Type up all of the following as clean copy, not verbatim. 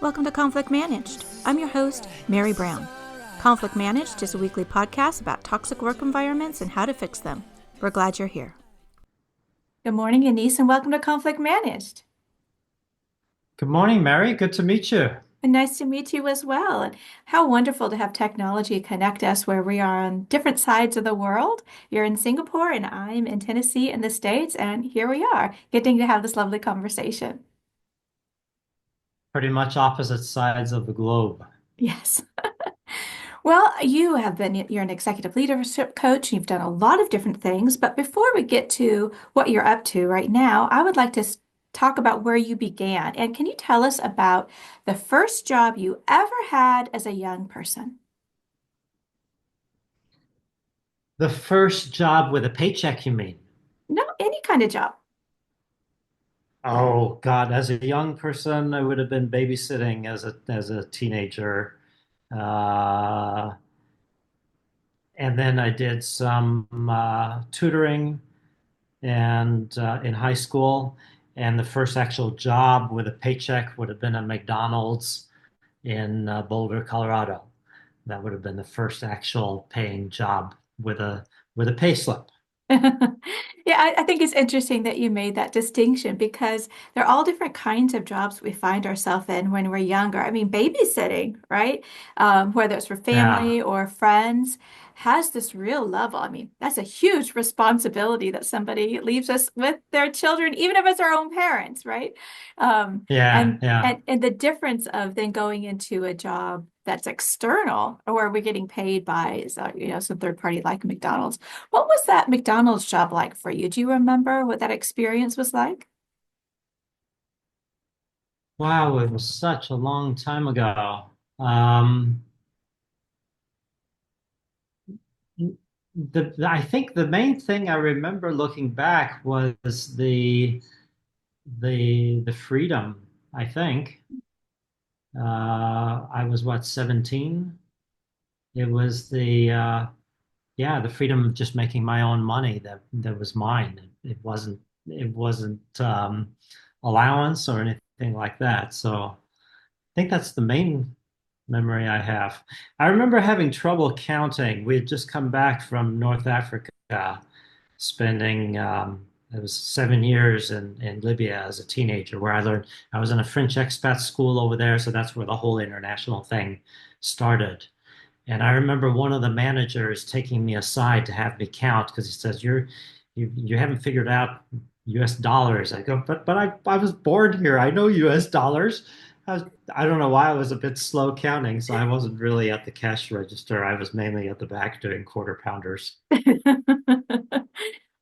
Welcome to Conflict Managed. I'm your host, Mary Brown. Conflict Managed is a weekly podcast about toxic work environments and how to fix them. We're glad you're here. Good morning, Aneace, and welcome to Conflict Managed. Good morning, Mary. Good to meet you. And nice to meet you as well. And how wonderful to have technology connect us where we are on different sides of the world. You're in Singapore and I'm in Tennessee in the States, and here we are getting to have this lovely conversation. Pretty much opposite sides of the globe. Yes. Well, you're an executive leadership coach, and you've done a lot of different things. But before we get to what you're up to right now, I would like to talk about where you began. And can you tell us about the first job you ever had as a young person? The first job with a paycheck, you mean? No, any kind of job. Oh God, as a young person, I would have been babysitting as a teenager. Uh, and then I did some tutoring and in high school. And the first actual job with a paycheck would have been at McDonald's in Boulder, Colorado. That would have been the first actual paying job with a pay slip. Yeah, I think it's interesting that you made that distinction because there are all different kinds of jobs we find ourselves in when we're younger. I mean, babysitting, right? Whether it's for Yeah, family or friends, has this real level. I mean, that's a huge responsibility that somebody leaves us with their children, even if it's our own parents, right? Um, yeah, and yeah. and the difference of then going into a job that's external or where we're getting paid by, some third party like McDonald's. What was that McDonald's job like for you? Do you remember what that experience was like? Wow, it was such a long time ago. Um, I think the main thing I remember looking back was the freedom. I think I was what, 17. It was the freedom of just making my own money that was mine. It wasn't allowance or anything like that. So I think that's the main memory I have. I remember having trouble counting. We had just come back from North Africa, spending it was 7 years in Libya as a teenager, where I was in a French expat school over there, so that's where the whole international thing started. And I remember one of the managers taking me aside to have me count because he says, you haven't figured out US dollars. I go, but I was born here. I know US dollars. I was, I don't know why I was a bit slow counting, so I wasn't really at the cash register. I was mainly at the back doing quarter pounders.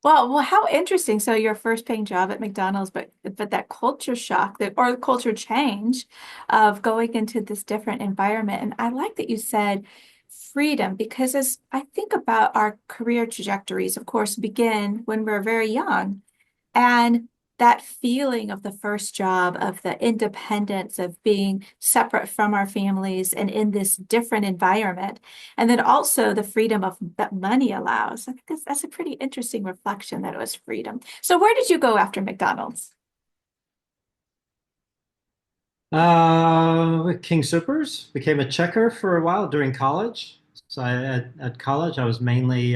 Well, how interesting. So your first paying job at McDonald's, but that culture shock that or culture change of going into this different environment. And I like that you said freedom because as I think about our career trajectories, of course, begin when we're very young. And that feeling of the first job, of the independence of being separate from our families and in this different environment. And then also the freedom of that money allows. I think that's a pretty interesting reflection that it was freedom. So where did you go after McDonald's? King Soopers became a checker for a while during college. So at college, I was mainly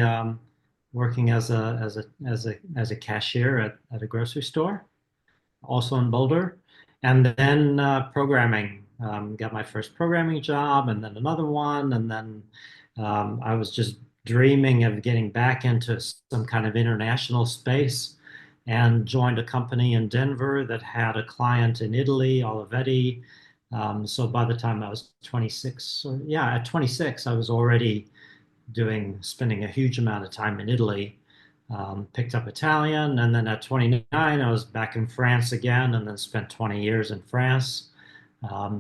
working as a cashier at a grocery store, also in Boulder, and then programming. Got my first programming job, and then another one, and then I was just dreaming of getting back into some kind of international space, and joined a company in Denver that had a client in Italy, Olivetti. So by the time I was 26, or yeah, at 26, I was already spending a huge amount of time in Italy. Picked up Italian, and then at 29, I was back in France again, and then spent 20 years in France.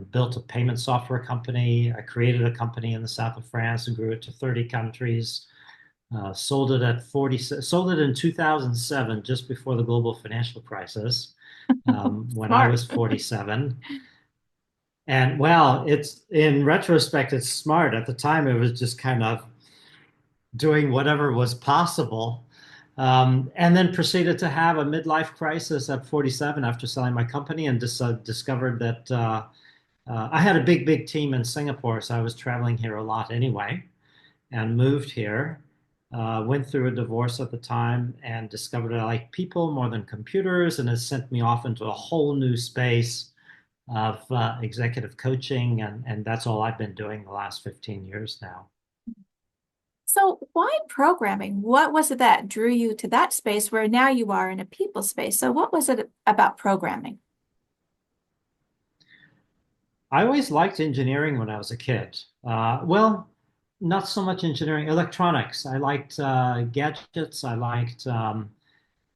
Built a payment software company. I created a company in the south of France and grew it to 30 countries. Sold it in 2007, just before the global financial crisis, when I Smart. was 47. And well, it's in retrospect, it's smart. At the time, it was just kind of doing whatever was possible. And then proceeded to have a midlife crisis at 47 after selling my company and discovered that I had a big team in Singapore, so I was traveling here a lot anyway, and moved here. Went through a divorce at the time and discovered I like people more than computers, and it sent me off into a whole new space of executive coaching, and that's all I've been doing the last 15 years now. So why programming? What was it that drew you to that space where now you are in a people space? So what was it about programming? I always liked engineering when I was a kid. Well, not so much engineering, electronics. I liked gadgets. I liked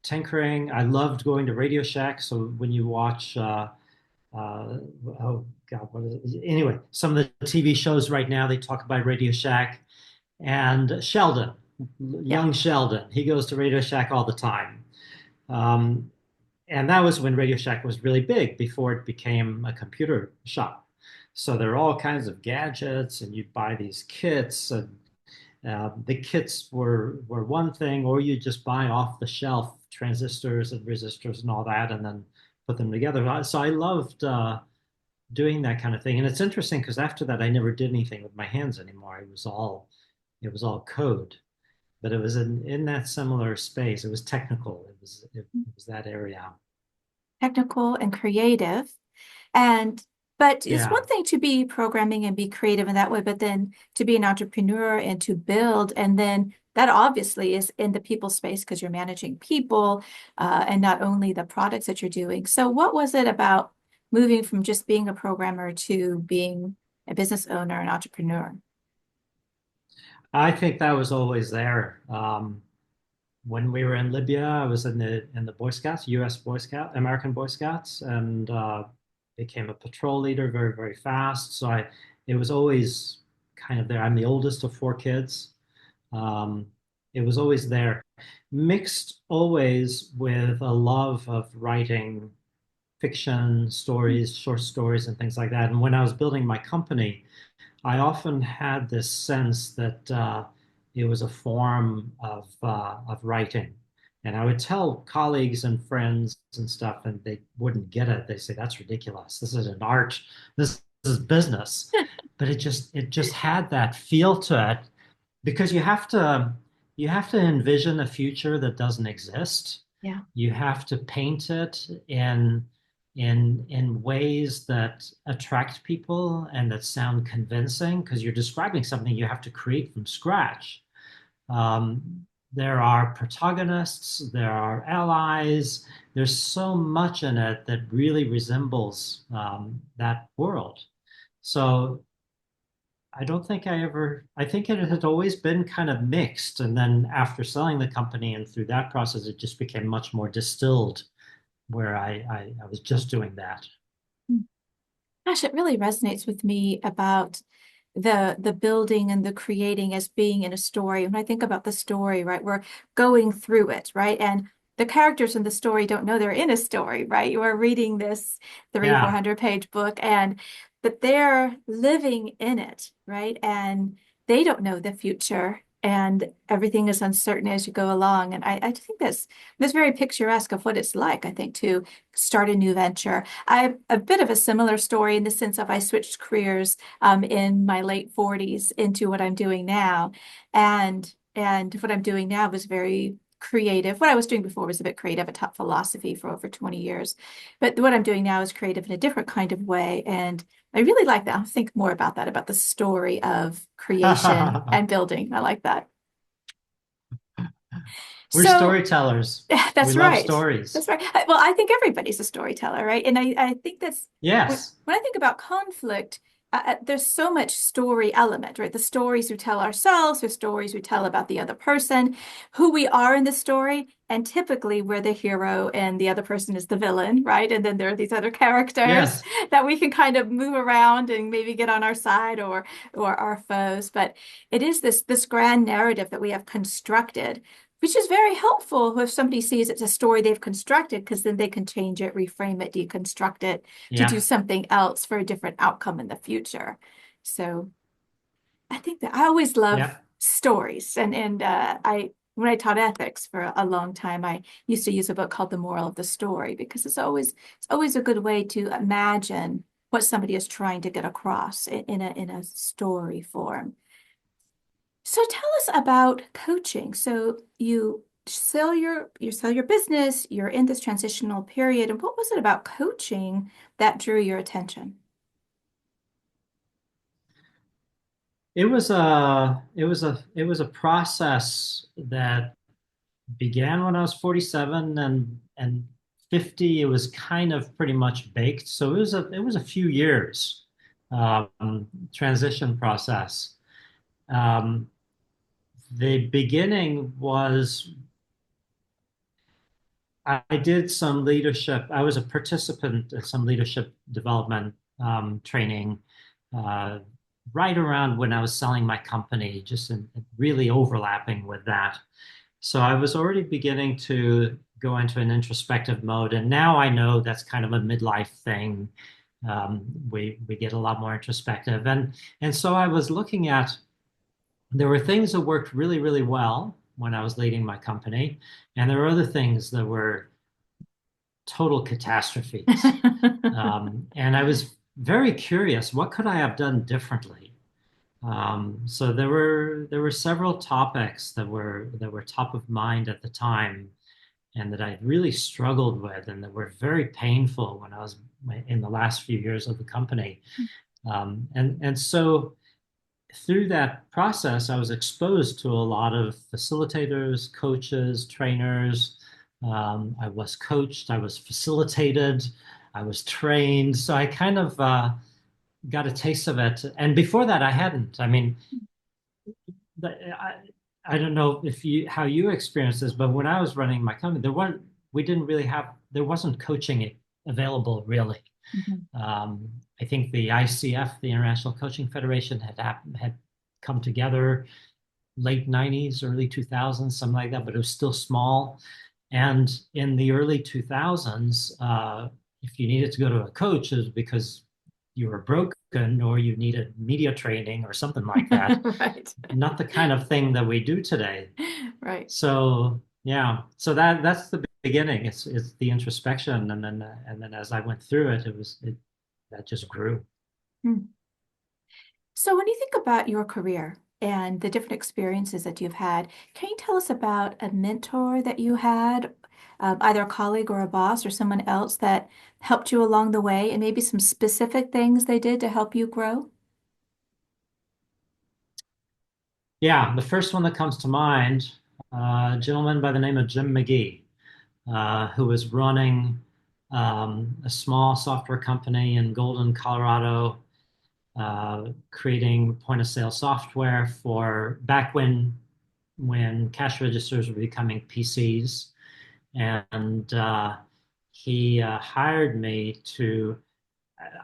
tinkering. I loved going to Radio Shack. So when you watch, oh God, what is it? Anyway, some of the TV shows right now, they talk about Radio Shack and Sheldon, Yeah. young Sheldon. He goes to Radio Shack all the time. Um, and that was when Radio Shack was really big before it became a computer shop. So there are all kinds of gadgets, and you'd buy these kits, and the kits were one thing, or you just buy off the shelf transistors and resistors and all that, and then put them together. So I loved doing that kind of thing. And it's interesting because after that, I never did anything with my hands anymore. It was all code, but it was in that similar space. It was technical. It was that area. Technical and creative. And but it's Yeah. one thing to be programming and be creative in that way, but then to be an entrepreneur and to build, and then that obviously is in the people space because you're managing people and not only the products that you're doing. So what was it about moving from just being a programmer to being a business owner and entrepreneur? I think that was always there. When we were in Libya, I was in the Boy Scouts, U.S. Boy Scout, American Boy Scouts, and became a patrol leader very fast. So it was always kind of there. I'm the oldest of four kids. Um, it was always there, mixed always with a love of writing fiction stories, short stories, and things like that. And when I was building my company, I often had this sense that it was a form of writing, and I would tell colleagues and friends and stuff, and they wouldn't get it. They say that's ridiculous. This is an art. This is business. But it just had that feel to it because you have to envision a future that doesn't exist. Yeah. You have to paint it in ways that attract people and that sound convincing because you're describing something you have to create from scratch. There are protagonists, there are allies. There's so much in it that really resembles that world. So I don't think I think it had always been kind of mixed. And then after selling the company and through that process, it just became much more distilled where I was just doing that. Gosh, it really resonates with me about the building and the creating as being in a story. When I think about the story, right, we're going through it, right? And the characters in the story don't know they're in a story, right? You are reading this three, four Yeah. hundred page book and but they're living in it, right? And they don't know the future and everything is uncertain as you go along. And I think that's very picturesque of what it's like, I think, to start a new venture. I have a bit of a similar story in the sense of I switched careers in my late 40s into what I'm doing now. And what I'm doing now was very creative. What I was doing before was a bit creative. I taught philosophy for over 20 years. But what I'm doing now is creative in a different kind of way. And I really like that. I'll think more about that, about the story of creation and building. I like that. We're So storytellers. We that's love right. That's stories. right. Well, I think everybody's a storyteller, right? And I think that's Yes. when I think about conflict, there's so much story element, right? The stories we tell ourselves, the stories we tell about the other person, who we are in the story, and typically we're the hero and the other person is the villain, right? And then there are these other characters Yes. that we can kind of move around and maybe get on our side or our foes. But it is this grand narrative that we have constructed which is very helpful if somebody sees it's a story they've constructed, because then they can change it, reframe it, deconstruct it to do Yeah. something else for a different outcome in the future. So I think that I always love Yeah. stories, and I when I taught ethics for a long time, I used to use a book called The Moral of the Story because it's always a good way to imagine what somebody is trying to get across in a story form. So tell us about coaching. So you sell your business, you're in this transitional period, and what was it about coaching that drew your attention? It was a process that began when I was 47 and 50. It was kind of pretty much baked. So it was a few years transition process. Um, the beginning was I did some leadership. I was a participant in some leadership development training uh, right around when I was selling my company, just really overlapping with that. So I was already beginning to go into an introspective mode, and now I know that's kind of a midlife thing. We get a lot more introspective, and so I was looking at there were things that worked really, really well when I was leading my company, and there were other things that were total catastrophes. And I was very curious, what could I have done differently? So there were several topics that were top of mind at the time, and that I really struggled with, and that were very painful when I was in the last few years of the company. And so through that process, I was exposed to a lot of facilitators, coaches, trainers. I was coached, I was facilitated, I was trained. So I kind of got a taste of it. And before that, I hadn't. I mean, I don't know if you how you experienced this, but when I was running my company, we didn't really have there wasn't coaching available really. Mhm. I think the ICF, the International Coaching Federation, had come together late 90s, early 2000s, something like that, but it was still small. And in the early 2000s, if you needed to go to a coach, it was because you were broken or you needed media training or something like that. Right. Not the kind of thing that we do today. Right. So yeah, so that's the beginning. It's the introspection, and then as I went through it, that just grew. Hmm. So when you think about your career and the different experiences that you've had, can you tell us about a mentor that you had, either a colleague or a boss or someone else that helped you along the way, and maybe some specific things they did to help you grow? Yeah, the first one that comes to mind, a gentleman by the name of Jim McGee, who was running a small software company in Golden, Colorado, creating point of sale software for back when cash registers were becoming PCs, and he hired me to.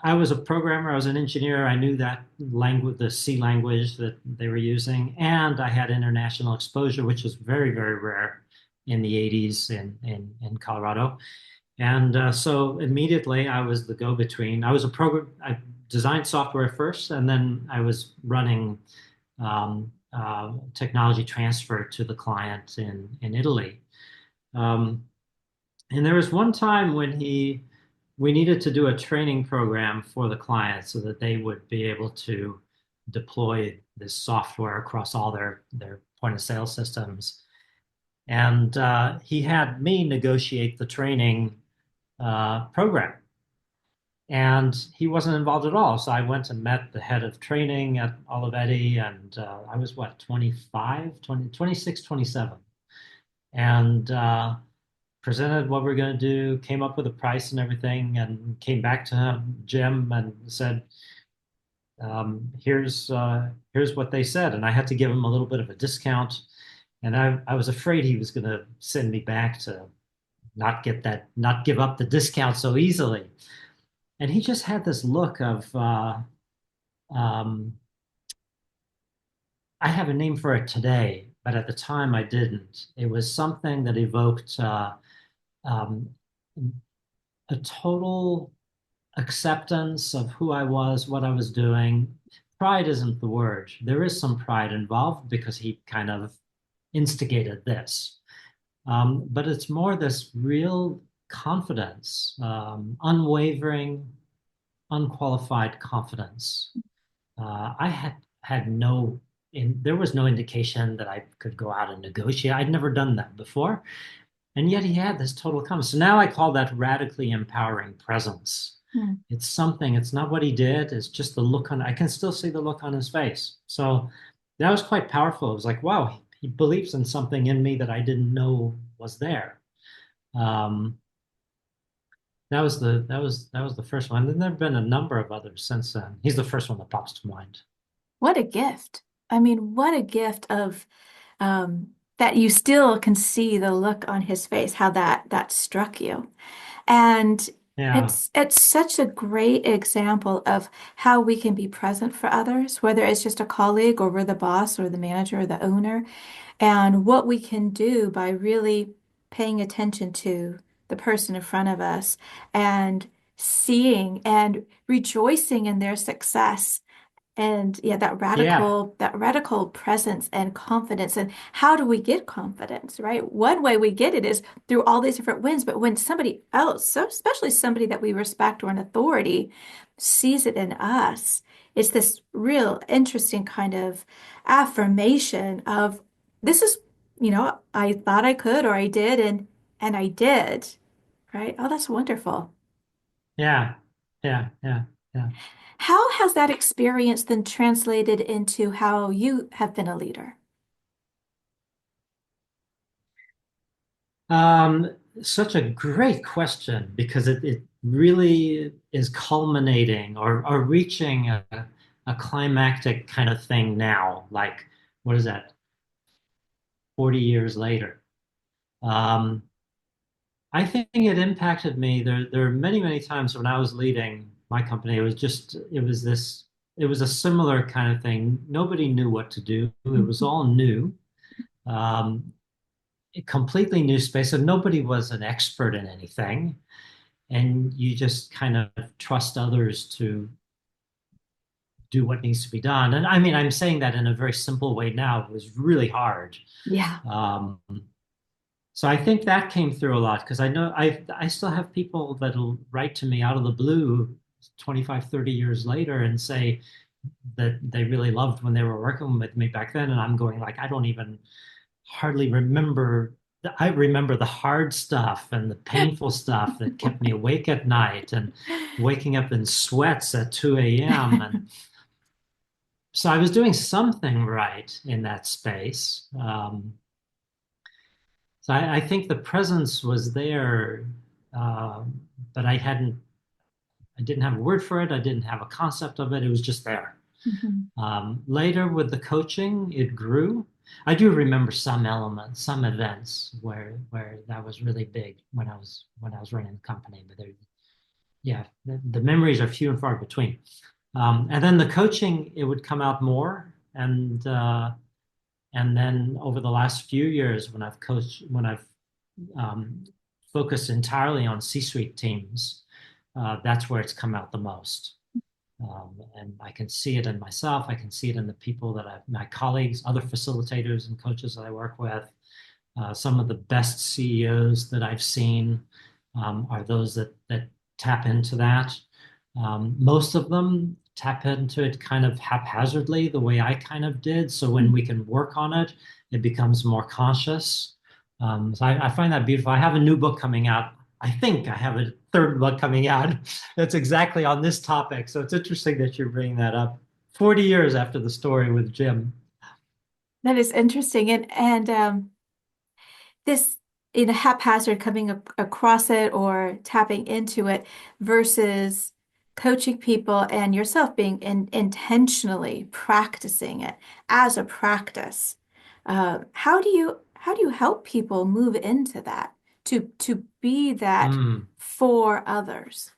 I was a programmer, I was an engineer. I knew that language, the C language that they were using, and I had international exposure, which was very, very rare in the 80s in Colorado. And so immediately I was the go-between. I designed software first, and then I was running technology transfer to the client in Italy. Um, and there was one time when we needed to do a training program for the client so that they would be able to deploy this software across all their point of sale systems. And he had me negotiate the training program. And he wasn't involved at all. So I went and met the head of training at Olivetti, and I was what, 25, 20, 26, 27. And presented what we're going to do, came up with a price and everything, and came back to him, Jim, and said, here's what they said. And I had to give him a little bit of a discount. And I was afraid he was going to send me back to not give up the discount so easily. And he just had this look of, um, I have a name for it today, but at the time I didn't. It was something that evoked um, a total acceptance of who I was, what I was doing. Pride isn't the word. There is some pride involved because he kind of instigated this. But it's more this real confidence, unwavering, unqualified confidence. I had no there was no indication that I could go out and negotiate. I'd never done that before. And yet he had this total confidence. So now I call that radically empowering presence. Hmm. It's something, it's not what he did, it's just the look on, I can still see the look on his face. So that was quite powerful. It was like, wow, he believes in something in me that I didn't know was there. Um, that was the first one. And then there have been a number of others since then. He's the first one that pops to mind. What a gift. I mean, what a gift of that you still can see the look on his face, how that struck you. And Yeah. it's such a great example of how we can be present for others, whether it's just a colleague or we're the boss or the manager or the owner, and what we can do by really paying attention to the person in front of us and seeing and rejoicing in their success. And yeah, Yeah. that radical presence and confidence. And how do we get confidence, right? One way we get it is through all these different wins. But when somebody else, so especially somebody that we respect or an authority, sees it in us, it's this real interesting kind of affirmation of this is, I thought I could or I did and I did, right? Oh, that's wonderful. Yeah. Yeah. Yeah. Yeah. How has that experience then translated into how you have been a leader? Um, Such a great question because it really is culminating or reaching a climactic kind of thing now. Like, what is that, 40 years later? Um, I think it impacted me. There are many, many times when I was leading my company, it was a similar kind of thing. Nobody knew what to do. It was Mhm. all new. Um, a completely new space, and nobody was an expert in anything. And you just kind of trust others to do what needs to be done. And I mean, I'm saying that in a very simple way now. It was really hard. Yeah. Um, so I think that came through a lot because I know I still have people that'll write to me out of the blue 25, 30 years later and say that they really loved when they were working with me back then. And I'm going like, I don't even hardly remember. I remember the hard stuff and the painful stuff that kept me awake at night and waking up in sweats at 2 a.m. And so I was doing something right in that space. So I think the presence was there, um, but I didn't have a word for it. I didn't have a concept of it. It was just there. Mhm. Later with the coaching, it grew. I do remember some elements, some events where that was really big when I was running the company. But yeah, the memories are few and far between. And then the coaching, it would come out more. And then over the last few years, when I've um, focused entirely on C-suite teams, that's where it's come out the most. And I can see it in myself. I can see it in the people my colleagues, other facilitators and coaches that I work with. Some of the best CEOs that I've seen are those that tap into that. Most of them tap into it kind of haphazardly, the way I kind of did. So when we can work on it, it becomes more conscious. So I find that beautiful. I have a new book coming out. I think I have a third book coming out that's exactly on this topic. So it's interesting that you're bringing that up 40 years after the story with Jim. That is interesting. And this haphazard coming across it or tapping into it versus coaching people and yourself being intentionally practicing it as a practice. How do you help people move into that to be that Mm, for others?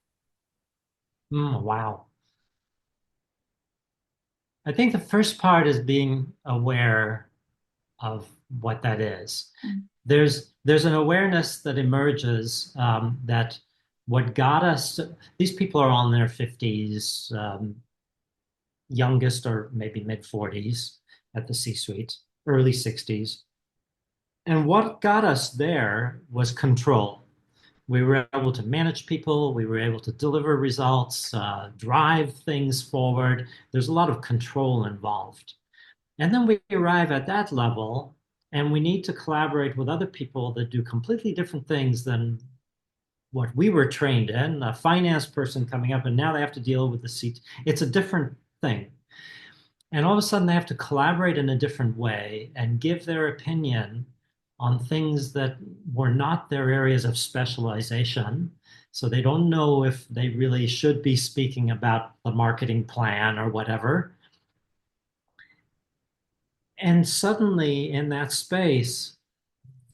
wow. I think the first part is being aware of what that is. Mm. There's an awareness that emerges that what got us, these people are all in their 50s, youngest or maybe mid 40s at the C-suite, early 60s. And what got us there was control. We were able to manage people. We were able to deliver results, drive things forward. There's a lot of control involved. And then we arrive at that level, and we need to collaborate with other people that do completely different things than what we were trained in. A finance person coming up, and now they have to deal with the seat. It's a different thing. And all of a sudden, they have to collaborate in a different way and give their opinion on things that were not their areas of specialization. So they don't know if they really should be speaking about the marketing plan or whatever. And suddenly, in that space,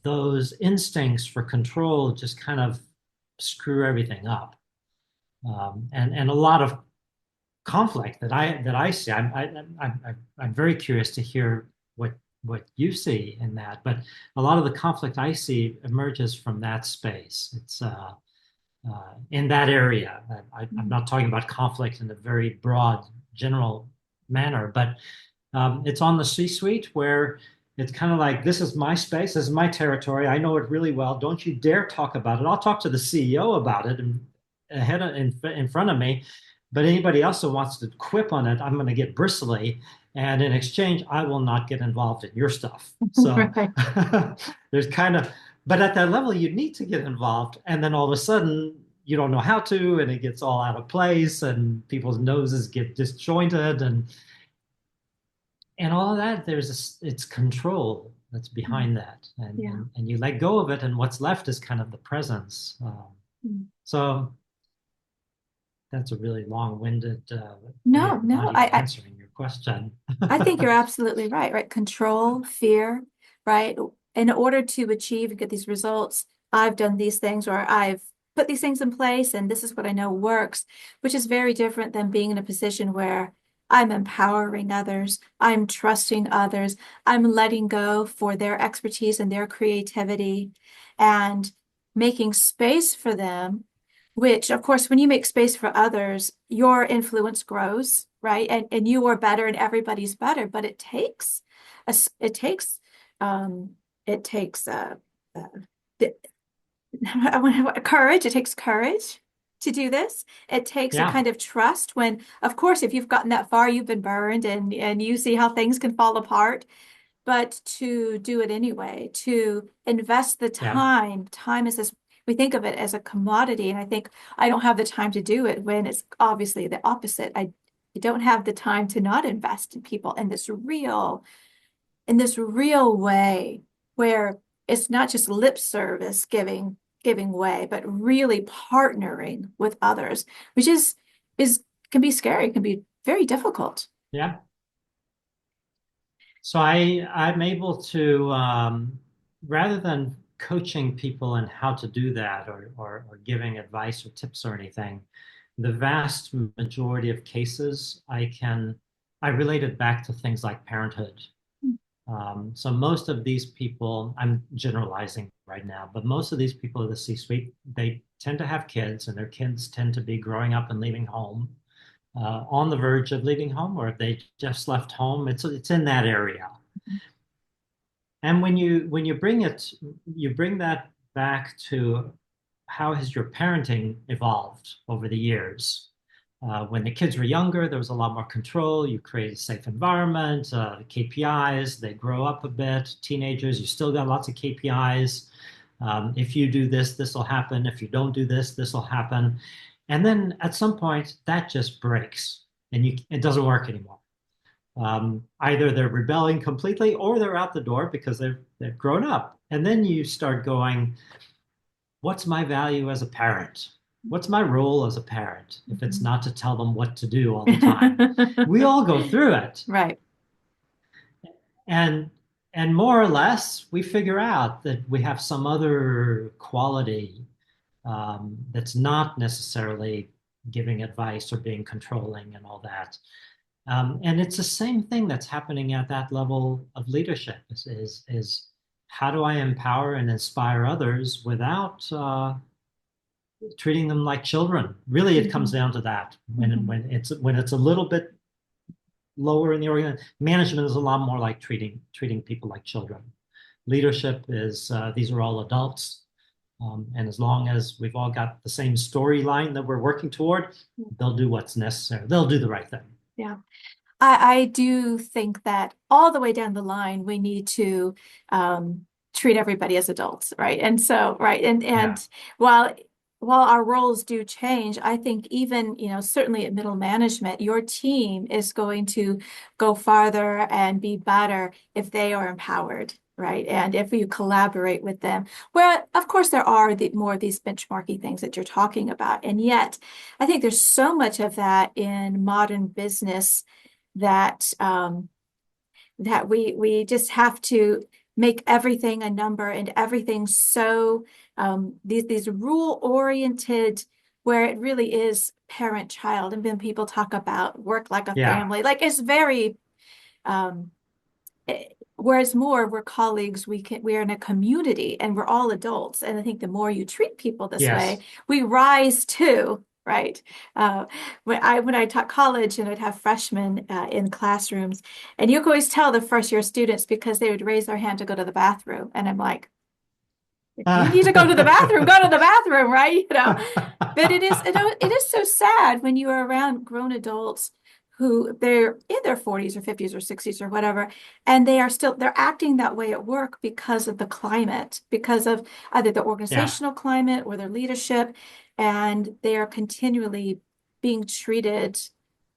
those instincts for control just kind of screw everything up. And a lot of conflict that I see. I'm very curious to hear what you see in that. But a lot of the conflict I see emerges from that space. It's in that area. I'm not talking about conflict in a very broad, general manner, but it's on the C-suite where it's kind of like, this is my space, this is my territory. I know it really well. Don't you dare talk about it. I'll talk to the CEO about it and in front of me. But anybody else who wants to quip on it, I'm going to get bristly. And in exchange, I will not get involved in your stuff. So Right. there's kind of, but at that level, you need to get involved. And then all of a sudden, you don't know how to, and it gets all out of place, and people's noses get disjointed, and all of that. It's control that's behind that, Yeah. and you let go of it, and what's left is kind of the presence. So that's a really long-winded No, way of no, not even answering your question. I think you're absolutely right, right? Control, fear, right? In order to achieve and get these results, I've done these things or I've put these things in place and this is what I know works, which is very different than being in a position where I'm empowering others, I'm trusting others, I'm letting go for their expertise and their creativity and making space for them, which, of course, when you make space for others, your influence grows, right? And you are better and everybody's better. But it takes it takes um it takes uh the, I want to courage. It takes courage to do this. It takes a Yeah, kind of trust when, of course, if you've gotten that far, you've been burned and you see how things can fall apart, but to do it anyway, to invest the yeah, time. Time is this, we think of it as a commodity, and I think I don't have the time to do it when it's obviously the opposite. I don't have the time to not invest in people in this real way where it's not just lip service giving way, but really partnering with others, which is can be scary, can be very difficult. yeah. So I'm able to rather than coaching people in how to do that or giving advice or tips or anything, the vast majority of cases I relate it back to things like parenthood. So most of these people, I'm generalizing right now, but most of these people in the C-suite, they tend to have kids, and their kids tend to be growing up and leaving home, on the verge of leaving home, or if they just left home. It's in that area. And when you bring that back to how has your parenting evolved over the years? When the kids were younger, there was a lot more control. You create a safe environment, KPIs, they grow up a bit. Teenagers, you still got lots of KPIs. If you do this, this will happen. If you don't do this, this will happen. And then at some point, that just breaks and it doesn't work anymore. Either they're rebelling completely or they're out the door because they've grown up. And then you start going, what's my value as a parent? What's my role as a parent if it's not to tell them what to do all the time? We all go through it. Right. And and more or less, we figure out that we have some other quality that's not necessarily giving advice or being controlling and all that. And it's the same thing that's happening at that level of leadership is how do I empower and inspire others without treating them like children? Really, it comes Mhm. down to that. Mhm. When it's a little bit lower in the organization, management is a lot more like treating people like children. Leadership is these are all adults. And as long as we've all got the same storyline that we're working toward, they'll do what's necessary. They'll do the right thing. Yeah. I do think that all the way down the line, we need to treat everybody as adults, right? And so, right, Yeah. and while while our roles do change, I think even, certainly at middle management, your team is going to go farther and be better if they are empowered, right? And if you collaborate with them, where of course there are more of these benchmarky things that you're talking about, and yet I think there's so much of that in modern business that that we just have to make everything a number and everything so these rule oriented where it really is parent child, and then people talk about work like a Yeah. family, like it's very um, whereas more we're colleagues, we're in a community and we're all adults. And I think the more you treat people this way, Yes. we rise too, right? Uh, when I taught college and I'd have freshmen in classrooms, and you could always tell the first year students because they would raise their hand to go to the bathroom. And I'm like, if you need to go to the bathroom, go to the bathroom, right? But it is so sad when you are around grown adults who they're in their 40s or 50s or 60s or whatever, and they're acting that way at work because of the climate, because of either the Yeah. organizational climate or their leadership, and they are continually being treated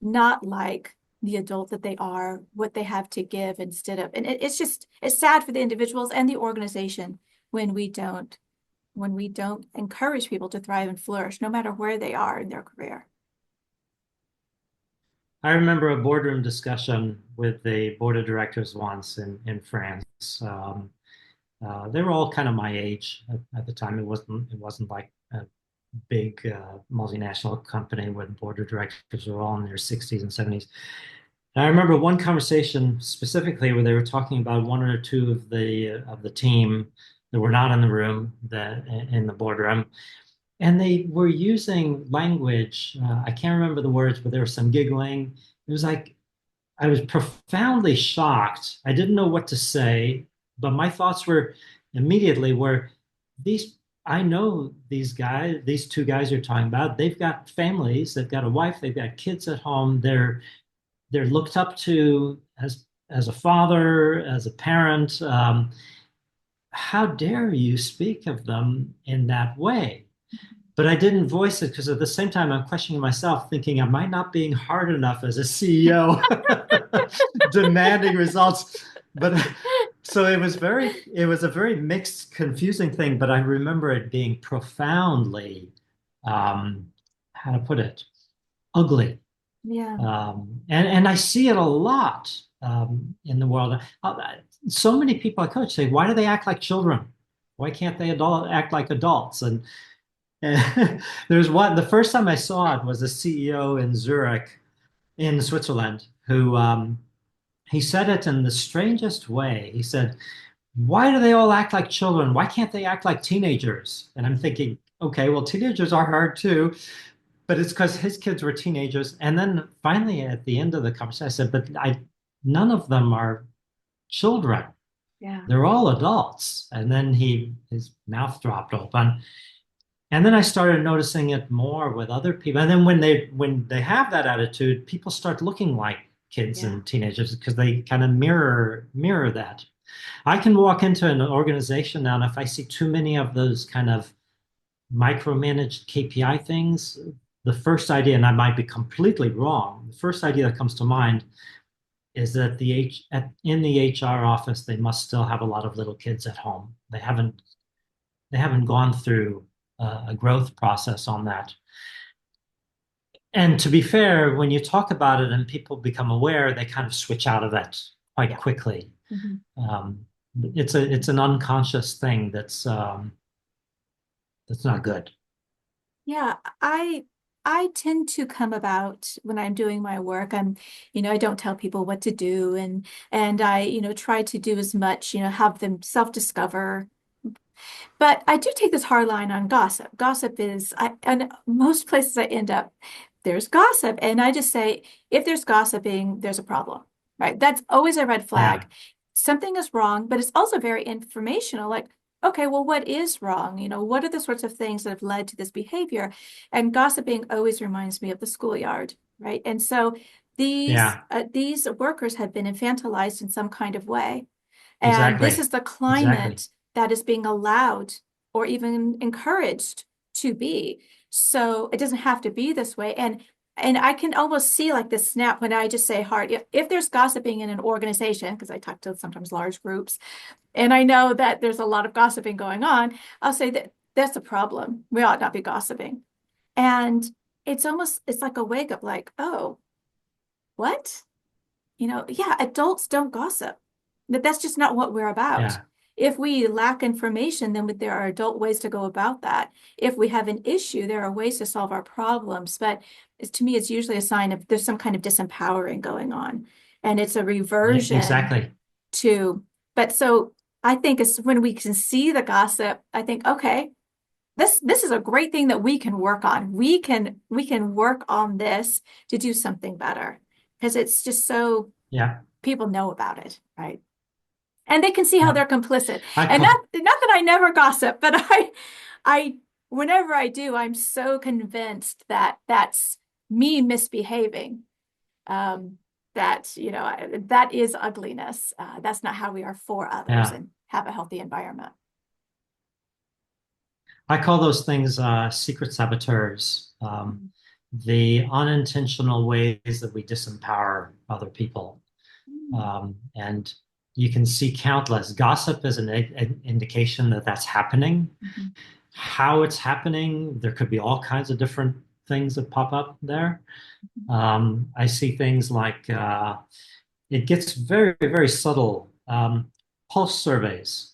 not like the adult that they are, what they have to give instead of, and it's sad for the individuals and the organization when we don't encourage people to thrive and flourish, no matter where they are in their career. I remember a boardroom discussion with the board of directors once in France. They were all kind of my age at the time. It wasn't like a big multinational company where the board of directors were all in their 60s and 70s. And I remember one conversation specifically where they were talking about one or two of the team that were not in the room, that in the boardroom, and they were using language. I can't remember the words, but there was some giggling. It was like I was profoundly shocked. I didn't know what to say, but my thoughts were immediately were these. I know these guys, these two guys you're talking about. They've got families. They've got a wife. They've got kids at home. They're looked up to as a father, as a parent. How dare you speak of them in that way? But I didn't voice it because at the same time I'm questioning myself, thinking, am I not being hard enough as a CEO, demanding results? But so it was a very mixed, confusing thing. But I remember it being profoundly, how to put it, ugly. Yeah, And I see it a lot in the world. So many people I coach say, why do they act like children? Why can't they act like adults? And there's one, the first time I saw it was a CEO in Zurich, in Switzerland, who he said it in the strangest way. He said, why do they all act like children? Why can't they act like teenagers? And I'm thinking, okay, well, teenagers are hard too, but it's because his kids were teenagers. And then finally, at the end of the conversation, I said, none of them are children. yeah, They're all adults. And then his mouth dropped open. And then I started noticing it more with other people. And then when they have that attitude, people start looking like kids yeah, and teenagers because they kind of mirror that. I can walk into an organization now, and if I see too many of those kind of micromanaged KPI things, the first idea, and I might be completely wrong, the first idea that comes to mind is that in the HR office, they must still have a lot of little kids at home. They haven't gone through a growth process on that. And to be fair, when you talk about it and people become aware, they kind of switch out of it quite yeah. quickly. Mhm. Um, it's an unconscious thing that's not good. Yeah, I tend to come about when I'm doing my work. I don't tell people what to do, and I, try to do as much, have them self-discover. But I do take this hard line on gossip. Gossip is, and most places I end up, there's gossip. And I just say, if there's gossiping, there's a problem, right? That's always a red Yeah, flag. Something is wrong, but it's also very informational. Like, okay, well, what is wrong? What are the sorts of things that have led to this behavior? And gossiping always reminds me of the schoolyard, right? And so Yeah, these workers have been infantilized in some kind of way. And this exactly. is the Exactly. climate that is being allowed or even encouraged to be. So it doesn't have to be this way. And I can almost see like this snap when I just say hard. If there's gossiping in an organization, because I talk to sometimes large groups, and I know that there's a lot of gossiping going on, I'll say that that's a problem. We ought not be gossiping. And it's like a wake up, like, oh, what? Yeah, adults don't gossip. That's just not what we're about. Yeah. If we lack information, then there are adult ways to go about that. If we have an issue, there are ways to solve our problems. But to me, it's usually a sign of there's some kind of disempowering going on. And it's a Yeah, reversion exactly. to, but so I think it's when we can see the gossip, I think, okay, this is a great thing that we can work on. We can work on this to do something better because it's just so Yeah. people know about it, right? And they can see how Yeah. they're complicit. I And not call, not that I never gossip, but I whenever I do, I'm so convinced that that's me misbehaving. Um, that that is ugliness. That's not how we are for others yeah. and have a healthy environment. I call those things secret saboteurs. The unintentional ways that we disempower other people. Mm. And you can see countless. Gossip is an indication that that's happening. Mhm. How it's happening, there could be all kinds of different things that pop up there. I see things like it gets very, very subtle. Pulse surveys.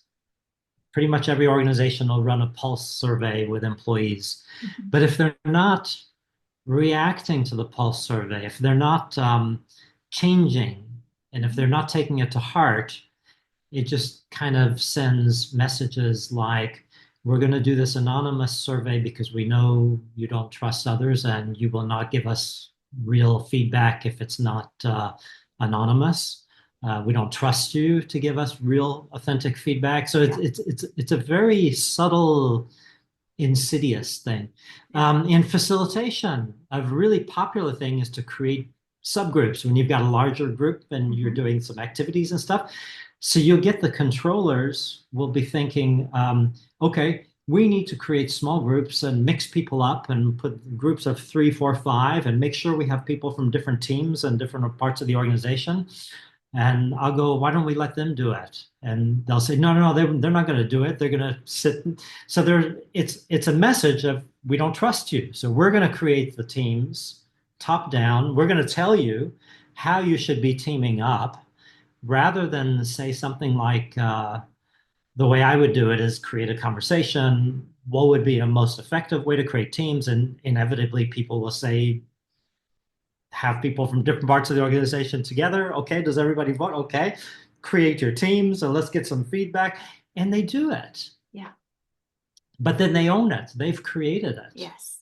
Pretty much every organization will run a pulse survey with employees. Mhm. But if they're not reacting to the pulse survey, if they're not changing, and if they're not taking it to heart, it just kind of sends messages like, we're going to do this anonymous survey because we know you don't trust others and you will not give us real feedback if it's not anonymous. We don't trust you to give us real, authentic feedback. So Yeah, it's a very subtle, insidious thing. yeah. In facilitation, a really popular thing is to create subgroups when you've got a larger group and you're Mhm. doing some activities and stuff. So you'll get the controllers will be thinking, okay, we need to create small groups and mix people up and put groups of three, four, five, and make sure we have people from different teams and different parts of the organization. And I'll go, why don't we let them do it? And they'll say, no, no, no, they're not going to do it. They're going to sit. So it's a message of we don't trust you. So we're going to create the teams top down. We're going to tell you how you should be teaming up rather than say something like, the way I would do it is create a conversation. What would be a most effective way to create teams? And inevitably, people will say, have people from different parts of the organization together. Okay, does everybody vote? Okay, create your teams and let's get some feedback. And they do it. Yeah. But then they own it. They've created it. Yes.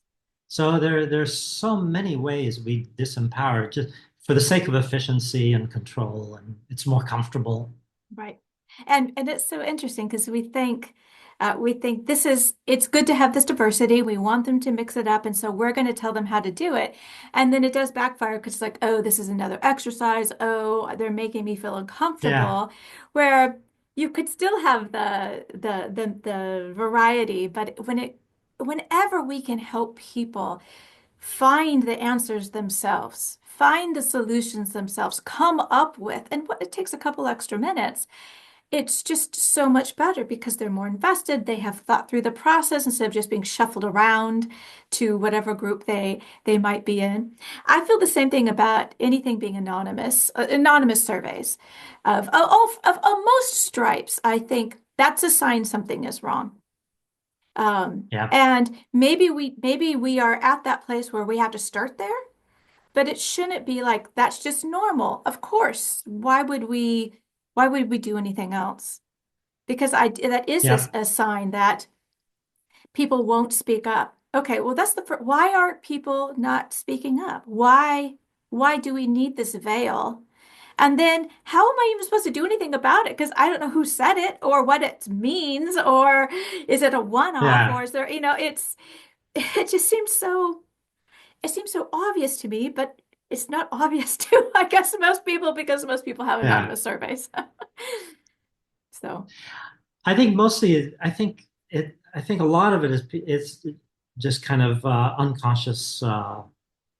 So there's so many ways we disempower just for the sake of efficiency and control, and it's more comfortable. Right. And it's so interesting because we think it's good to have this diversity. We want them to mix it up, and so we're going to tell them how to do it. And then it does backfire because it's like, oh, this is another exercise. Oh, they're making me feel Yeah, uncomfortable. Where you could still have the variety, but whenever we can help people find the answers themselves, find the solutions themselves, come up with, and what it takes a couple extra minutes, it's just so much better because they're more invested. They have thought through the process instead of just being shuffled around to whatever group they might be in. I feel the same thing about anything being anonymous, anonymous surveys of most stripes. I think that's a sign something is wrong. yeah, And maybe we are at that place where we have to start there, but it shouldn't be like that's just normal. Of course, why would we do anything else? Because that is yeah, a sign that people won't speak up. Okay, well why aren't people not speaking up? Why do we need this veil? And then how am I even supposed to do anything about it? Because I don't know who said it or what it means, or is it a one-off, or Yeah, is there, it just seems so obvious to me, but it's not obvious to, I guess, most people because most people have yeah. anonymous surveys. So, I think mostly, I think a lot of it is it's just kind of unconscious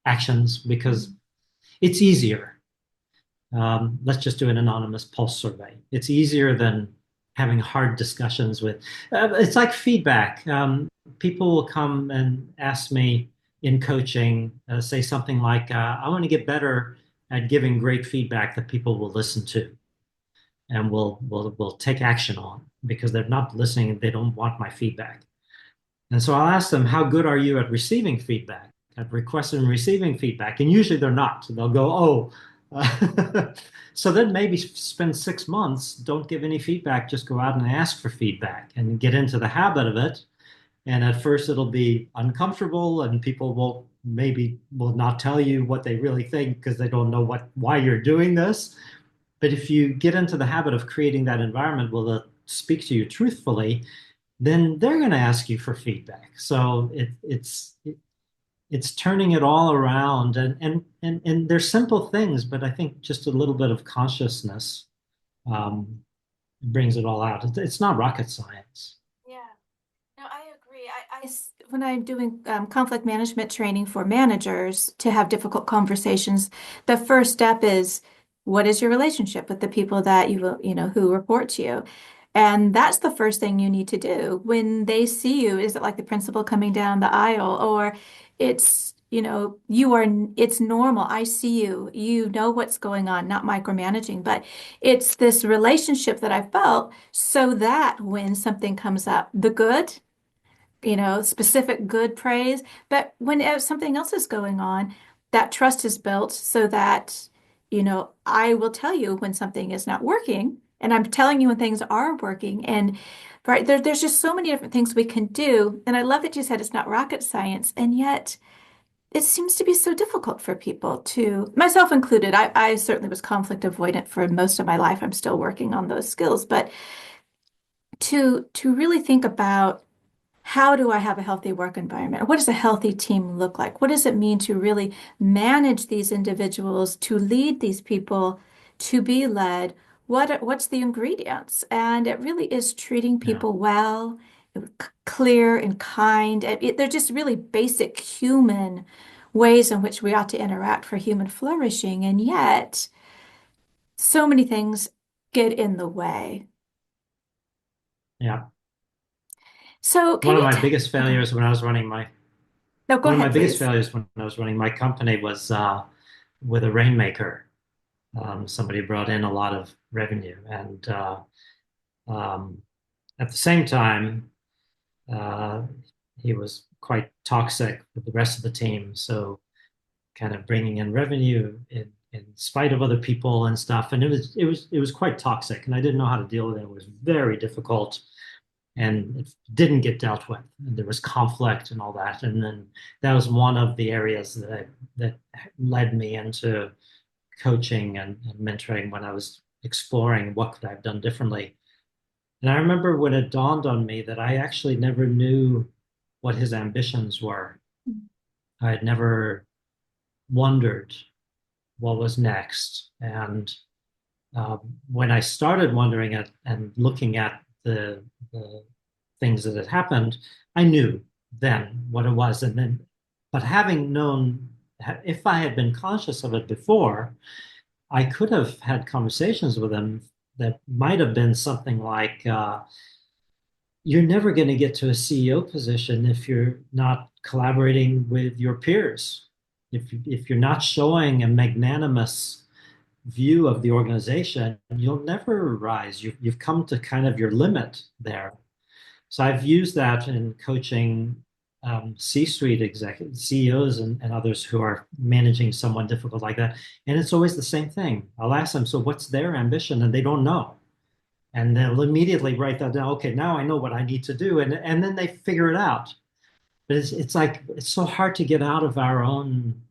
actions because mm, it's easier. Let's just do an anonymous pulse survey. It's easier than having hard discussions with. It's like feedback. People will come and ask me in coaching, say something like, "I want to get better at giving great feedback that people will listen to and will take action on because they're not listening. They don't want my feedback." And so I'll ask them, "How good are you at receiving feedback? At requesting and receiving feedback?" And usually they're not. So they'll go, "Oh." So then maybe spend 6 months, don't give any feedback, just go out and ask for feedback and get into the habit of it. And at first it'll be uncomfortable and people will not tell you what they really think because they don't know why you're doing this. But if you get into the habit of creating that environment where they'll speak to you truthfully, then they're going to ask you for feedback. So it's turning it all around, and they're simple things, but I think just a little bit of consciousness um, brings it all out. It's not rocket science. yeah. No, I agree. When I'm doing conflict management training for managers to have difficult conversations, the first step is what is your relationship with the people that who report to you? And that's the first thing you need to do when they see you. Is it like the principal coming down the aisle, or it's normal. I see you. You know what's going on, not micromanaging, but it's this relationship that I felt so that when something comes up, the good specific good praise. But when something else is going on, that trust is built so that, I will tell you when something is not working, and I'm telling you when things are working. And right there's just so many different things we can do. And I love that you said it's not rocket science, and yet it seems to be so difficult for people to, myself included. I certainly was conflict avoidant for most of my life. I'm still working on those skills, but to really think about how do I have a healthy work environment? What does a healthy team look like? What does it mean to really manage these individuals, to lead these people, to be led? What's the ingredients? And it really is treating Yeah, people well, clear and kind. They're just really basic human ways in which we ought to interact for human flourishing. And yet, so many things get in the way. yeah. So can One of you my t biggest Okay. failures when I was running my No, go one of my ahead, biggest please. failures when I was running my company was with a rainmaker. Somebody brought in a lot of revenue, and um, at the same time, uh, he was quite toxic with the rest of the team. So, kind of bringing in revenue in spite of other people and stuff, and it was quite toxic, and I didn't know how to deal with it. It was very difficult, and it didn't get dealt with. And there was conflict and all that, and then that was one of the areas that led me into coaching and mentoring when I was exploring what could I have done differently. And I remember when it dawned on me that I actually never knew what his ambitions were. I had never wondered what was next. And when I started wondering at and looking at the things that had happened, I knew then what it was. And then, but having known, if I had been conscious of it before, I could have had conversations with him that might have been something like, you're never going to get to a CEO position if you're not collaborating with your peers. If you're not showing a magnanimous view of the organization, you'll never rise. You've come to kind of your limit there. So I've used that in coaching C-suite executives, CEOs, and others who are managing someone difficult like that. And it's always the same thing. I'll ask them, so what's their ambition? And they don't know. And they'll immediately write that down. Okay, now I know what I need to do. And then they figure it out. But it's like, it's so hard to get out of our own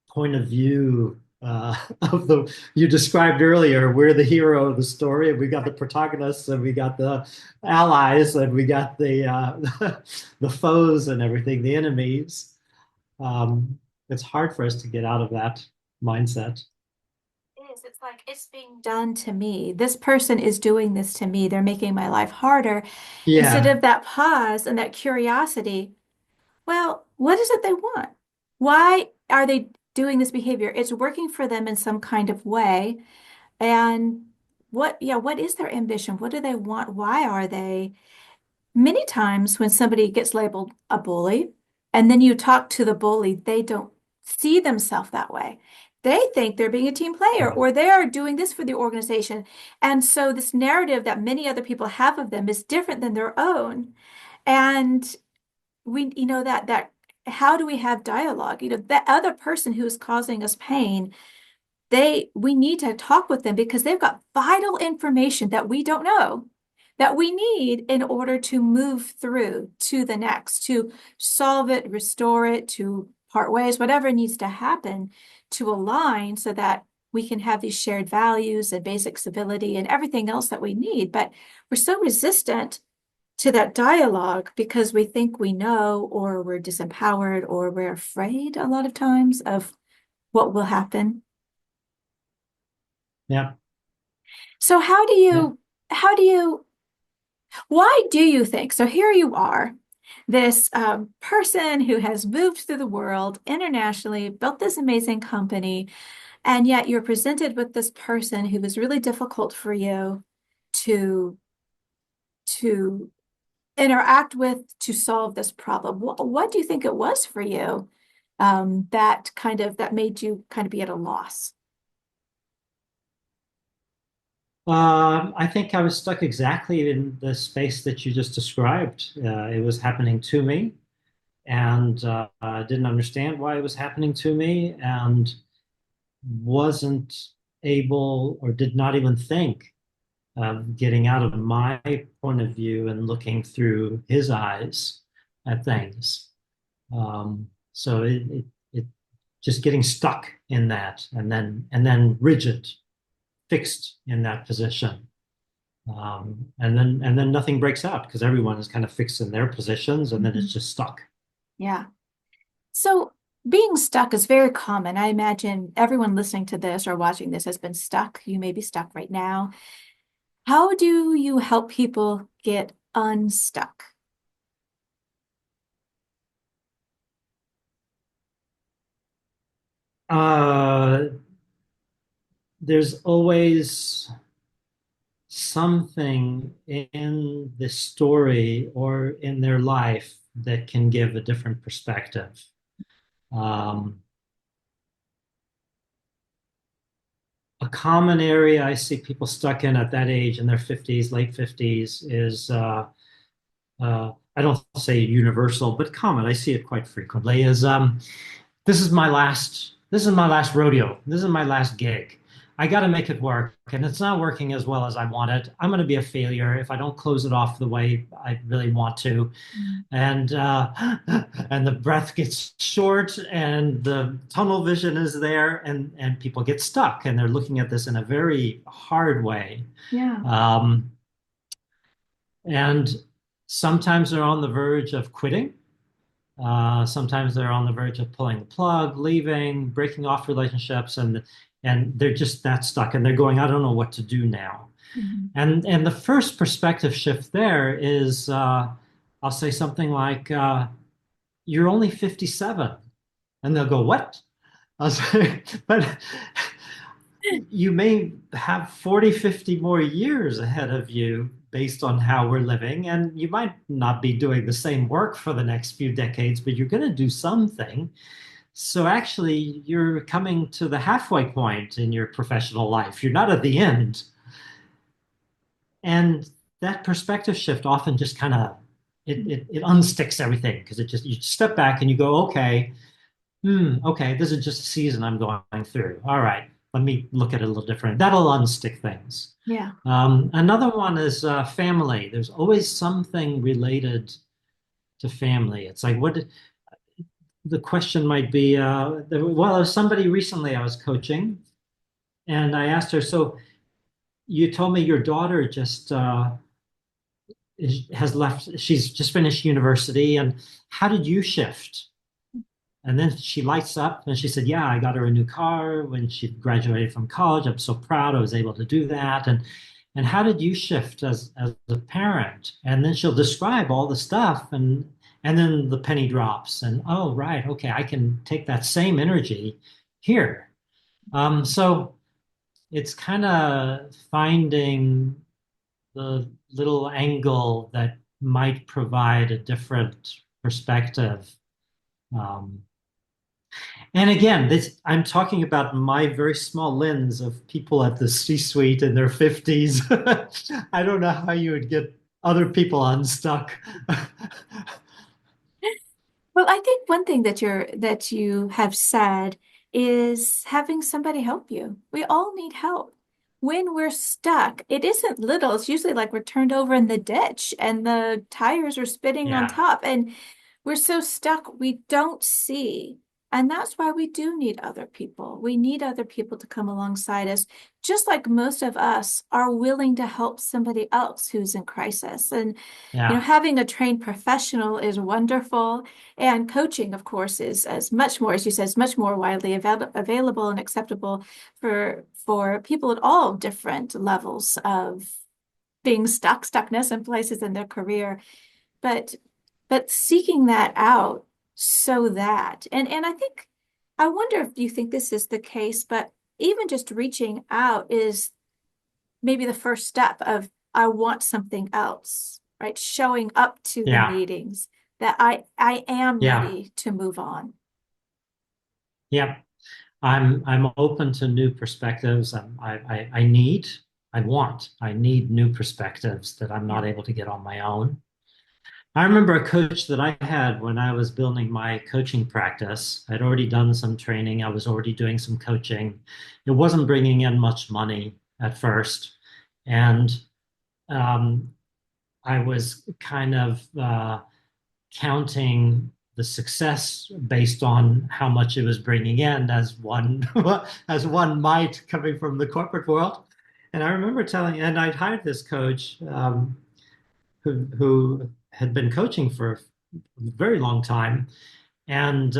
point of view uh, of the you described earlier. We're the hero of the story, and we got the protagonists, and we got the allies, and we got the foes and everything, the enemies. It's hard for us to get out of that mindset. It is. It's like it's being done to me. This person is doing this to me. They're making my life harder. Instead Yeah, of that pause and that curiosity, well, what is it they want? Why are they doing this behavior? It's working for them in some kind of way. And what is their ambition? What do they want? Why are they? Many times when somebody gets labeled a bully, and then you talk to the bully, they don't see themselves that way. They think they're being a team player right. or they are doing this for the organization. And so this narrative that many other people have of them is different than their own. And that how do we have dialogue? That other person who is causing us pain, we need to talk with them because they've got vital information that we don't know that we need in order to move through to the next, to solve it, restore it, to part ways, whatever needs to happen to align so that we can have these shared values and basic civility and everything else that we need. But we're so resistant to that dialogue because we think we know, or we're disempowered, or we're afraid a lot of times of what will happen. Yeah, So yeah. how do you, why do you think? So here you are, this person who has moved through the world internationally, built this amazing company, and yet you're presented with this person who was really difficult for you to to interact with to solve this problem. What do you think it was for you that made you kind of be at a loss? I think I was stuck exactly in the space that you just described. It was happening to me, and I didn't understand why it was happening to me, and wasn't able or did not even think of getting out of my point of view and looking through his eyes at things. So it just getting stuck in that, and then rigid, fixed in that position. And then nothing breaks out because everyone is kind of fixed in their positions, and then Mhm. it's just stuck. Yeah. So being stuck is very common. I imagine everyone listening to this or watching this has been stuck. You may be stuck right now. How do you help people get unstuck? Uh, there's always something in the story or in their life that can give a different perspective. Um, a common area I see people stuck in at that age in their 50s, late 50s, is I don't say universal, but common. I see it quite frequently. Is this is my last rodeo. This is my last gig. I got to make it work, and it's not working as well as I wanted. I'm going to be a failure if I don't close it off the way I really want to. Mm. And and the breath gets short, and the tunnel vision is there, and people get stuck, and they're looking at this in a very hard way. Yeah. Um, and sometimes they're on the verge of quitting. Sometimes they're on the verge of pulling the plug, leaving, breaking off relationships, and they're just that stuck, and they're going, I don't know what to do now. Mhm. And the first perspective shift there is, I'll say something like, "You're only 57," and they'll go, "What?" I'll say, but you may have 40, 50 more years ahead of you based on how we're living. And you might not be doing the same work for the next few decades, but you're going to do something. So actually, you're coming to the halfway point in your professional life. You're not at the end. And that perspective shift often just kind of it unsticks everything because it just you step back and you go, okay, okay, this is just a season I'm going through. All right, let me look at it a little different. That'll unstick things. Yeah. Another one is family. There's always something related to family. It's like, the question might be, well, there was somebody recently I was coaching, and I asked her, so you told me your daughter just has left, she's just finished university, and how did you shift? And then she lights up and she said, yeah, I got her a new car when she graduated from college. I'm so proud I was able to do that. And how did you shift as a parent? And then she'll describe all the stuff and then the penny drops and oh right, okay, I can take that same energy here. So it's kind of finding the little angle that might provide a different perspective. Um, And again, this I'm talking about my very small lens of people at the C-suite in their 50s. I don't know how you would get other people unstuck. Well, I think one thing that you have said is having somebody help you. We all need help. When we're stuck, it isn't little. It's usually like we're turned over in the ditch and the tires are spinning on Yeah, top. And we're so stuck, we don't see. And that's why we do need other people. We need other people to come alongside us, just like most of us are willing to help somebody else who's in crisis. And, yeah, having a trained professional is wonderful. And coaching, of course, is as much more, as you said, is much more widely available and acceptable for people at all different levels of being stuckness in places in their career. But seeking that out so that and I think I wonder if you think this is the case, but even just reaching out is maybe the first step of I want something else, right? Showing up to the yeah, meetings that I am yeah, ready to move on. yeah. I'm open to new perspectives. I need new perspectives that I'm Yeah. not able to get on my own. I remember a coach that I had when I was building my coaching practice. I'd already done some training. I was already doing some coaching. It wasn't bringing in much money at first. And um, I was kind of counting the success based on how much it was bringing in as one as one might coming from the corporate world. And I remember telling, and I'd hired this coach who had been coaching for a very long time. And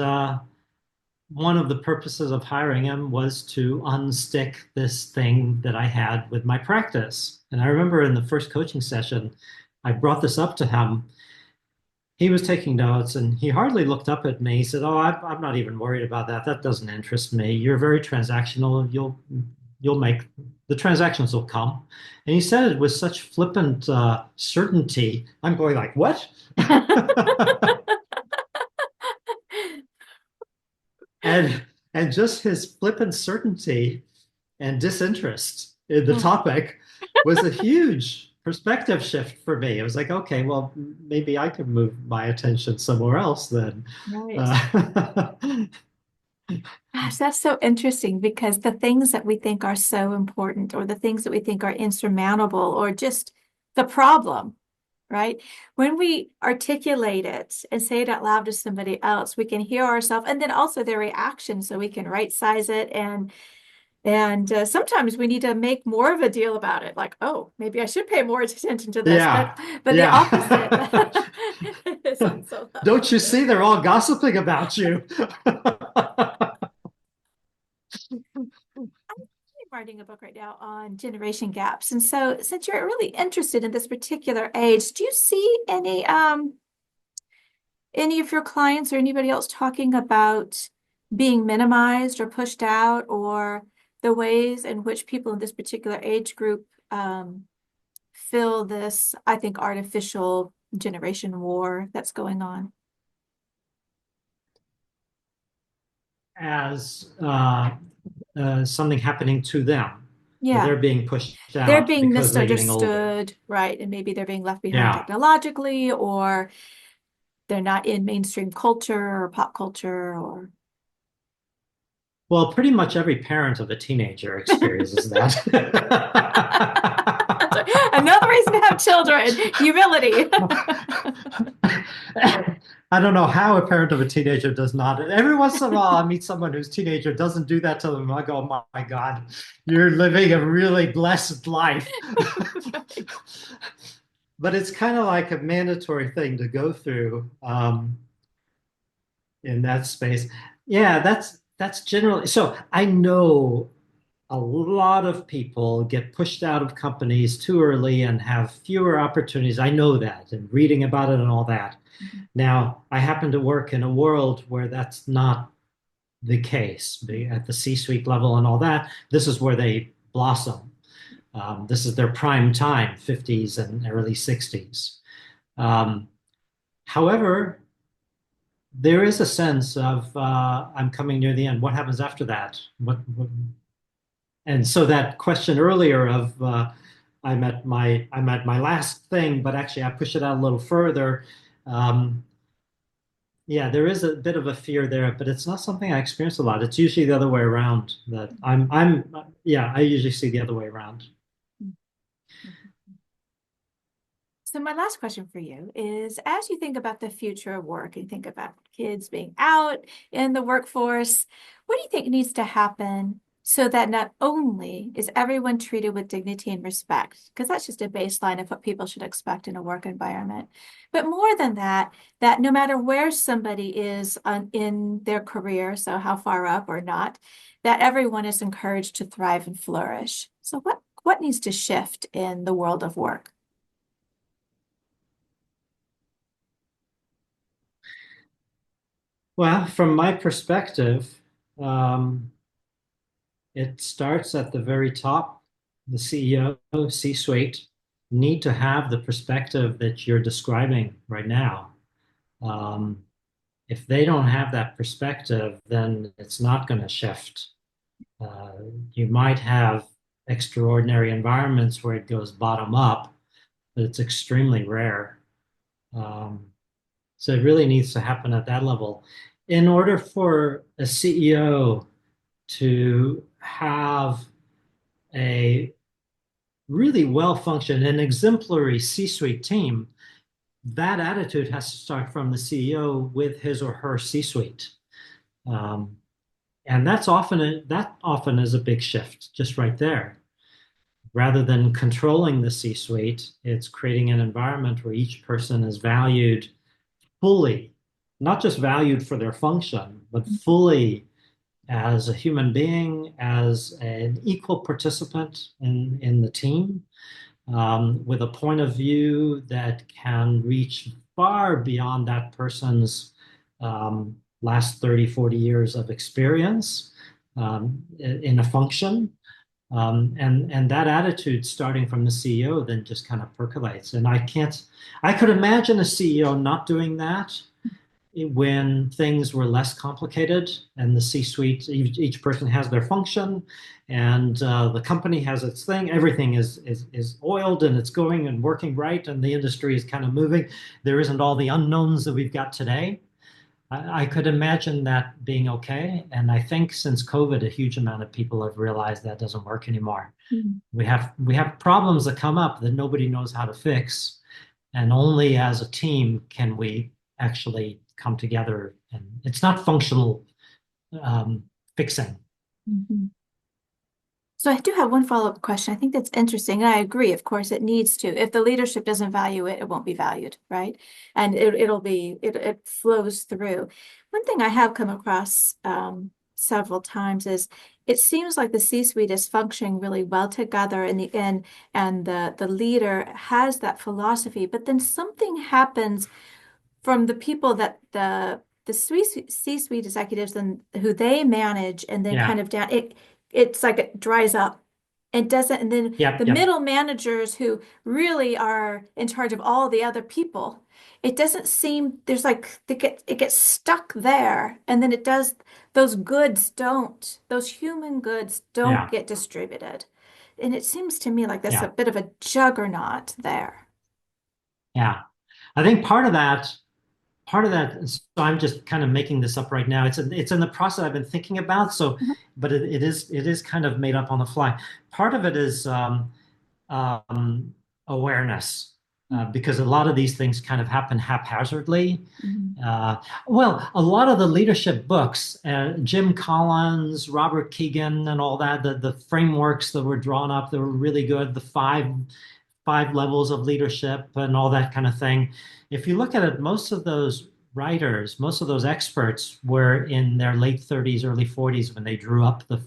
one of the purposes of hiring him was to unstick this thing that I had with my practice. And I remember in the first coaching session, I brought this up to him. He was taking notes and he hardly looked up at me. He said, "Oh, I'm not even worried about that. That doesn't interest me. You're very transactional. You'll make the transactions will come." And he said it with such flippant certainty. I'm going like, "What?" and and just his flippant certainty and disinterest in the topic was a huge perspective shift for me. It was like, okay, well, maybe I could move my attention somewhere else then. Right. Uh, Gosh, that's so interesting because the things that we think are so important or the things that we think are insurmountable or just the problem, right? When we articulate it and say it out loud to somebody else, we can hear ourselves and then also their reaction so we can right size it and sometimes we need to make more of a deal about it like, oh, maybe I should pay more attention to this, yeah, but the opposite yeah. is also Don't you good. see? They're all gossiping about you. I'm writing a book right now on generation gaps. And so since you're really interested in this particular age, do you see any of your clients or anybody else talking about being minimized or pushed out or the ways in which people in this particular age group feel this, I think, artificial generation war that's going on? As something happening to them, or Yeah, they're being pushed they're out being because they're getting older. misunderstood, right? And maybe they're being left behind Yeah. technologically or they're not in mainstream culture or pop culture or Well, pretty much every parent of a teenager experiences that. another reason to have children, humility. I don't know how a parent of a teenager does not. Every once in a while, I meet someone whose teenager doesn't do that to them. I go, oh my God, you're living a really blessed life. But it's kind of like a mandatory thing to go through in that space. Yeah, that's generally so. I know a lot of people get pushed out of companies too early and have fewer opportunities. I know that and reading about it and all that. Now, I happen to work in a world where that's not the case. At the C-suite level and all that, this is where they blossom. This is their prime time, 50s and early 60s. Um, However, there is a sense of I'm coming near the end. What happens after that? And so that question earlier of I'm at my last thing, but actually I push it out a little further. Um, yeah, there is a bit of a fear there, but it's not something I experience a lot. It's usually the other way around. That yeah, I usually see the other way around. So my last question for you is, as you think about the future of work and think about kids being out in the workforce, what do you think needs to happen so that not only is everyone treated with dignity and respect, because that's just a baseline of what people should expect in a work environment, but more than that, that no matter where somebody is in their career, so how far up or not, that everyone is encouraged to thrive and flourish. So what needs to shift in the world of work? Well, from my perspective, um, it starts at the very top. The CEO, C-suite need to have the perspective that you're describing right now. Um, if they don't have that perspective, then it's not going to shift. Uh, you might have extraordinary environments where it goes bottom up, but it's extremely rare. Um, so it really needs to happen at that level. In order for a CEO to have a really well functioned and exemplary C-suite team, that attitude has to start from the CEO with his or her C-suite. Um, and that often is a big shift just right there. Rather than controlling the C-suite, it's creating an environment where each person is valued fully, not just valued for their function, but fully as a human being, as an equal participant in the team, with a point of view that can reach far beyond that person's last 30, 40 years of experience in a function. And that attitude starting from the CEO then just kind of percolates. And I could imagine a CEO not doing that when things were less complicated and the C-suite, each person has their function and the company has its thing. Everything is oiled and it's going and working right, and the industry is kind of moving. There isn't all the unknowns that we've got today. I could imagine that being okay. And I think since COVID, a huge amount of people have realized that doesn't work anymore. Mhm. We have problems that come up that nobody knows how to fix, and only as a team can we actually come together. And it's not functional um, fixing. Mhm. So I do have one follow-up question. I think that's interesting, and I agree. Of course, it needs to. If the leadership doesn't value it, it won't be valued, right? And it flows through. One thing I have come across several times is it seems like the C-suite is functioning really well together in the end, and the leader has that philosophy, but then something happens from the people that the C-suite executives and who they manage and then Yeah. kind of down it's like it dries up and doesn't, and then Yep. the Yep. middle managers who really are in charge of all the other people, it doesn't seem there's like it gets stuck there, and then it does those human goods don't Yeah. get distributed, and it seems to me like there's a Yeah. bit of a juggernaut there. Yeah. I think part of that, so I'm just kind of making this up right now. It's in the process I've been thinking about. So, Mhm. but it is kind of made up on the fly. Part of it is um, awareness. because a lot of these things kind of happen haphazardly. Mhm. Uh, well, a lot of the leadership books, Jim Collins, Robert Keegan, and all that, the frameworks that were drawn up that were really good, the five levels of leadership and all that kind of thing. If you look at it, most of those writers, most of those experts were in their late 30s, early 40s when they drew up the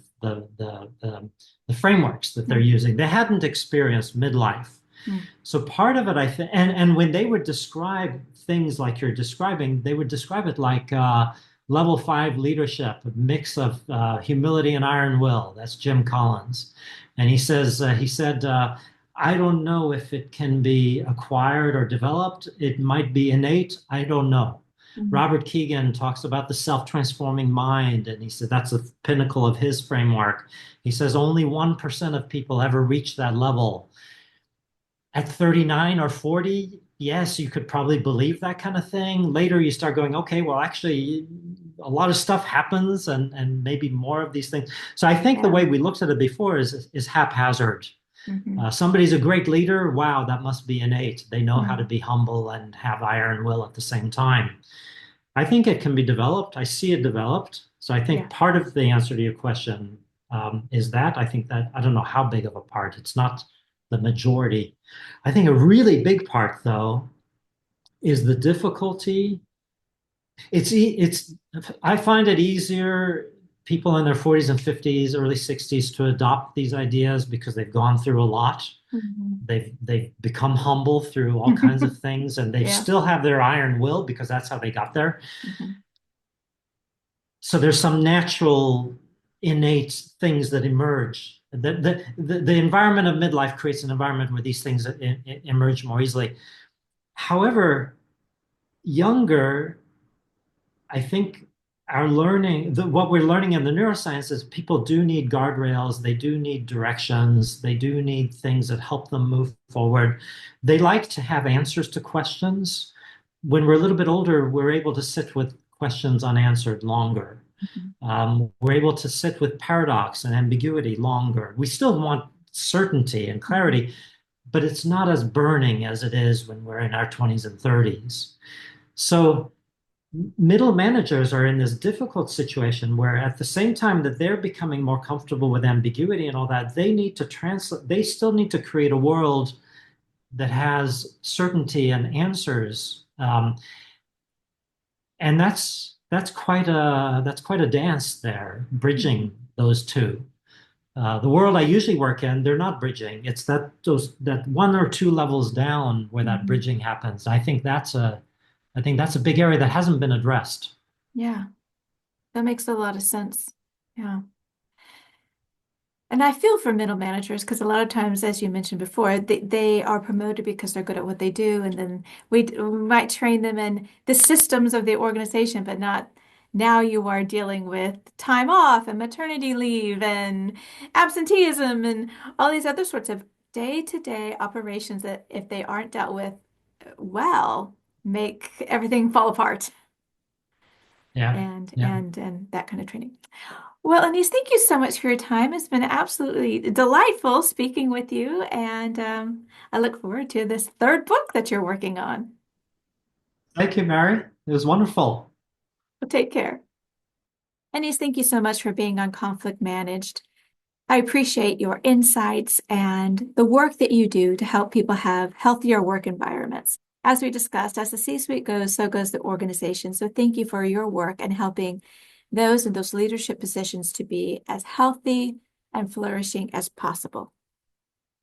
frameworks that they're Mhm. using. They hadn't experienced midlife. Mhm. So part of it, I think, and when they would describe things like you're describing, they would describe it like level 5 leadership, a mix of humility and iron will. That's Jim Collins, and he said, I don't know if it can be acquired or developed. It might be innate. I don't know. Mhm. Robert Keegan talks about the self-transforming mind, and he said that's the pinnacle of his framework. He says only 1% of people ever reach that level at 39 or 40, yes, you could probably believe that kind of thing. Later, you start going, okay, well, actually, a lot of stuff happens and maybe more of these things. So I think the Yeah. way we looked at it before is haphazard. Mhm. Somebody's a great leader. Wow, that must be innate. They know how to Mhm. be humble and have iron will at the same time. I think it can be developed. I see it developed. So I think Yeah. part of the answer to your question is that I think that I don't know how big of a part. It's not the majority. I think a really big part, though, is the difficulty. It's I find it easier people in their 40s and 50s, early 60s to adopt these ideas because they've gone through a lot. Mhm. They've become humble through all kinds of things, and they Yeah. still have their iron will because that's how they got there. Mhm. So there's some natural innate things that emerge. The environment of midlife creates an environment where these things emerge more easily. However, younger, I think what we're learning in the neuroscience is people do need guardrails, they do need directions, they do need things that help them move forward. They like to have answers to questions. When we're a little bit older, we're able to sit with questions unanswered longer. Mhm. We're able to sit with paradox and ambiguity longer. We still want certainty and Mhm. clarity, but it's not as burning as it is when we're in our 20s and 30s. So middle managers are in this difficult situation where at the same time that they're becoming more comfortable with ambiguity and all that, they need to translate, they still need to create a world that has certainty and answers. And that's quite a dance there, Mhm. bridging those two. The world I usually work in, they're not bridging. It's that one or two levels down where that Mhm. bridging happens. I think that's a big area that hasn't been addressed. Yeah. That makes a lot of sense. Yeah. And I feel for middle managers because a lot of times, as you mentioned before, they are promoted because they're good at what they do. And then we might train them in the systems of the organization, but not now you are dealing with time off and maternity leave and absenteeism and all these other sorts of day-to-day operations that if they aren't dealt with well, make everything fall apart Yeah, and yeah. and that kind of training. Well, Aneace, thank you so much for your time. It's been absolutely delightful speaking with you, and I look forward to this third book that you're working on. Thank you, Mary. It was wonderful. Well, take care. Aneace, thank you so much for being on Conflict Managed. I appreciate your insights and the work that you do to help people have healthier work environments. As we discussed, as the C-suite goes, so goes the organization. So thank you for your work and helping those in those leadership positions to be as healthy and flourishing as possible.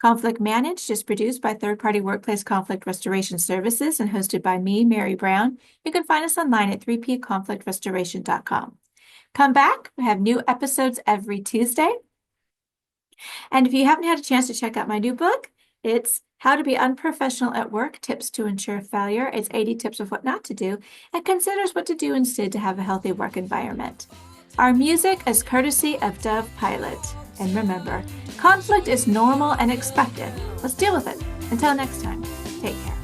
Conflict Managed is produced by Third Party Workplace Conflict Restoration Services and hosted by me, Mary Brown. You can find us online at 3pconflictrestoration.com. Come back. We have new episodes every Tuesday. And if you haven't had a chance to check out my new book, it's How to Be Unprofessional at Work, Tips to Ensure Failure. It's 80 tips of what not to do and considers what to do instead to have a healthy work environment. Our music is courtesy of Dove Pilot. And remember, conflict is normal and expected. Let's deal with it. Until next time, take care.